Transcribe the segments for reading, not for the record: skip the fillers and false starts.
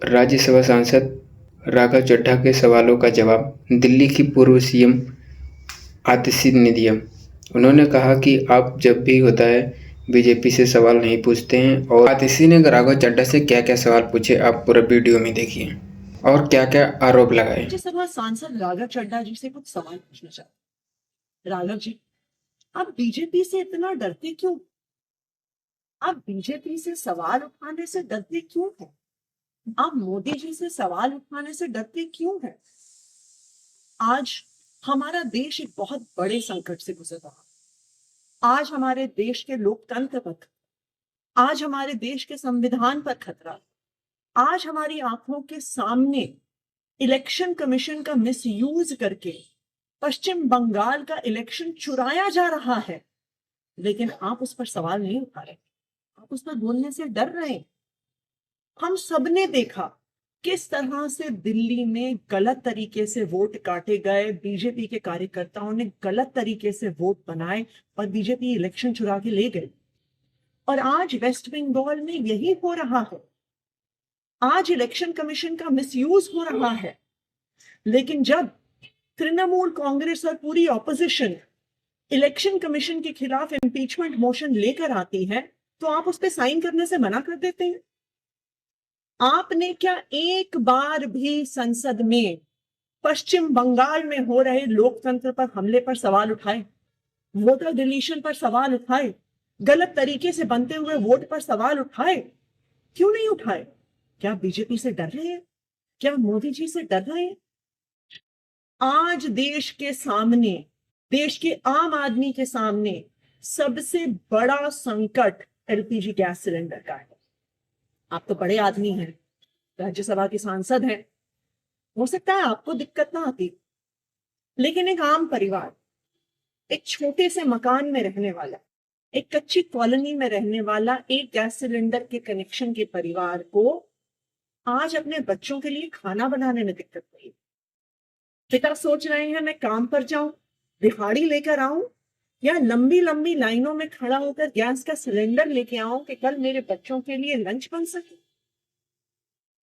राज्यसभा सांसद राघव चड्ढा के सवालों का जवाब। दिल्ली की पूर्व सीएम आतिशी ने दिया। उन्होंने कहा कि आप जब भी होता है बीजेपी से सवाल नहीं पूछते हैं। और आतिशी ने राघव चड्ढा से क्या क्या सवाल पूछे आप पूरा वीडियो में देखिए और क्या क्या आरोप लगाए। राज्यसभा सांसद राघव चड्ढा जी से कुछ सवाल पूछना चाहते। राघव जी, आप बीजेपी से इतना डरते क्यों? आप बीजेपी से सवाल उठाने से डरते क्यों हैं? आप मोदी जी से सवाल उठाने से डरते क्यों हैं? आज हमारा देश एक बहुत बड़े संकट से गुजर रहा है। आज हमारे देश के लोकतंत्र पर, आज हमारे देश के संविधान पर खतरा। आज हमारी आंखों के सामने इलेक्शन कमीशन का मिसयूज करके पश्चिम बंगाल का इलेक्शन चुराया जा रहा है, लेकिन आप उस पर सवाल नहीं उठा रहे। आप उस पर बोलने से डर रहे। हम सबने देखा किस तरह से दिल्ली में गलत तरीके से वोट काटे गए। बीजेपी के कार्यकर्ताओं ने गलत तरीके से वोट बनाए और बीजेपी इलेक्शन चुरा के ले गई। और आज वेस्ट बंगाल में यही हो रहा है। आज इलेक्शन कमीशन का मिसयूज हो रहा है। लेकिन जब तृणमूल कांग्रेस और पूरी ऑपोजिशन इलेक्शन कमीशन के खिलाफ इम्पीचमेंट मोशन लेकर आती है, तो आप उस पर साइन करने से मना कर देते हैं। आपने क्या एक बार भी संसद में पश्चिम बंगाल में हो रहे लोकतंत्र पर हमले पर सवाल उठाए? वोटर डिलीशन पर सवाल उठाए? गलत तरीके से बनते हुए वोट पर सवाल उठाए? क्यों नहीं उठाए? क्या बीजेपी से डर रहे हैं? क्या मोदी जी से डर रहे हैं? आज देश के सामने, देश के आम आदमी के सामने सबसे बड़ा संकट एलपीजी गैस सिलेंडर का है। आप तो बड़े आदमी हैं, राज्यसभा के सांसद हैं, हो सकता है आपको दिक्कत ना आती, लेकिन एक आम परिवार, एक छोटे से मकान में रहने वाला, एक कच्ची कॉलोनी में रहने वाला एक गैस सिलेंडर के कनेक्शन के परिवार को आज अपने बच्चों के लिए खाना बनाने में दिक्कत हुई। पिता सोच रहे हैं मैं काम पर जाऊं, दिहाड़ी लेकर आऊं, या लंबी लंबी लाइनों में खड़ा होकर गैस का सिलेंडर लेके आऊं कि कल मेरे बच्चों के लिए लंच बन सके।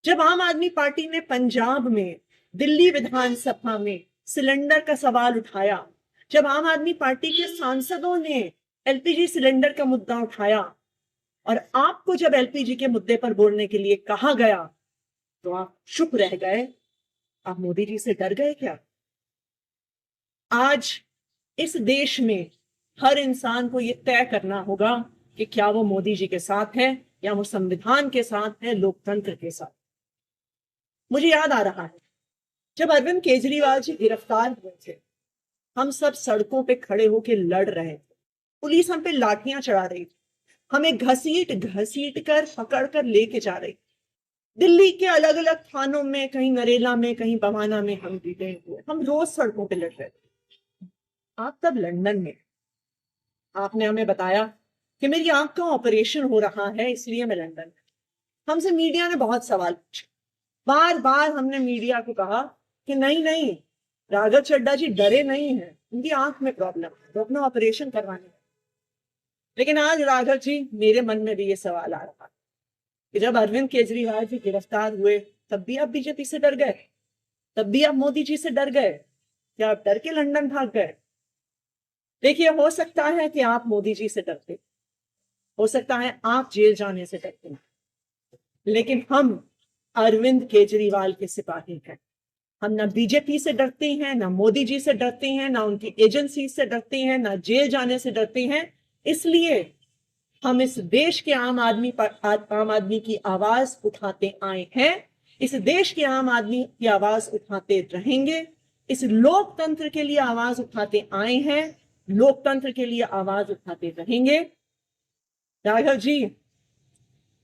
जब आम आदमी पार्टी ने पंजाब में, दिल्ली विधानसभा में सिलेंडर का सवाल उठाया, जब आम आदमी पार्टी के सांसदों ने एलपीजी सिलेंडर का मुद्दा उठाया, और आपको जब एलपीजी के मुद्दे पर बोलने के लिए कहा गया, तो आप चुप रह गए। आप मोदी जी से डर गए क्या? आज इस देश में हर इंसान को यह तय करना होगा कि क्या वो मोदी जी के साथ है या वो संविधान के साथ है, लोकतंत्र के साथ। मुझे याद आ रहा है जब अरविंद केजरीवाल जी गिरफ्तार हुए थे, हम सब सड़कों पे खड़े होकर लड़ रहे थे। पुलिस हम पे लाठियां चढ़ा रही थी, हमें घसीट घसीट कर पकड़ कर लेके जा रही थी। दिल्ली के अलग अलग थानों में, कहीं नरेला में, कहीं बवाना में हम जीते हुए, हम रोज सड़कों पे लड़ रहे थे। आप तब लंदन में, आपने हमें बताया कि मेरी आंख का ऑपरेशन हो रहा है इसलिए मैं लंदन में। हमसे मीडिया ने बहुत सवाल पूछे। बार बार हमने मीडिया को कहा कि नहीं नहीं, राघव चड्ढा जी डरे नहीं हैं, उनकी आंख में प्रॉब्लम है, वो अपना ऑपरेशन करवाने। लेकिन आज राघव जी, मेरे मन में भी ये सवाल आ रहा है कि जब अरविंद केजरीवाल जी गिरफ्तार हुए, तब भी आप बीजेपी से डर गए, तब भी आप मोदी जी से डर गए, क्या आप डर के लंदन भाग गए? देखिए, हो सकता है कि आप मोदी जी से डरते, हो सकता है आप जेल जाने से डरते, लेकिन हम अरविंद केजरीवाल के सिपाही हैं। हम ना बीजेपी से डरते हैं, ना मोदी जी से डरते हैं, ना उनकी एजेंसी से डरते हैं, ना जेल जाने से डरते हैं। इसलिए हम इस देश के आम आदमी की आवाज उठाते आए हैं। इस देश के आम आदमी की आवाज उठाते रहेंगे। इस लोकतंत्र के लिए आवाज उठाते आए हैं, लोकतंत्र के लिए आवाज उठाते रहेंगे। राघव जी,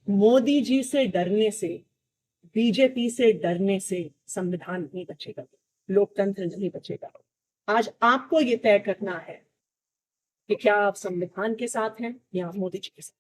मोदी जी से डरने से, बीजेपी से डरने से संविधान नहीं बचेगा, लोकतंत्र नहीं बचेगा। आज आपको यह तय करना है कि क्या आप संविधान के साथ हैं या मोदी जी के साथ।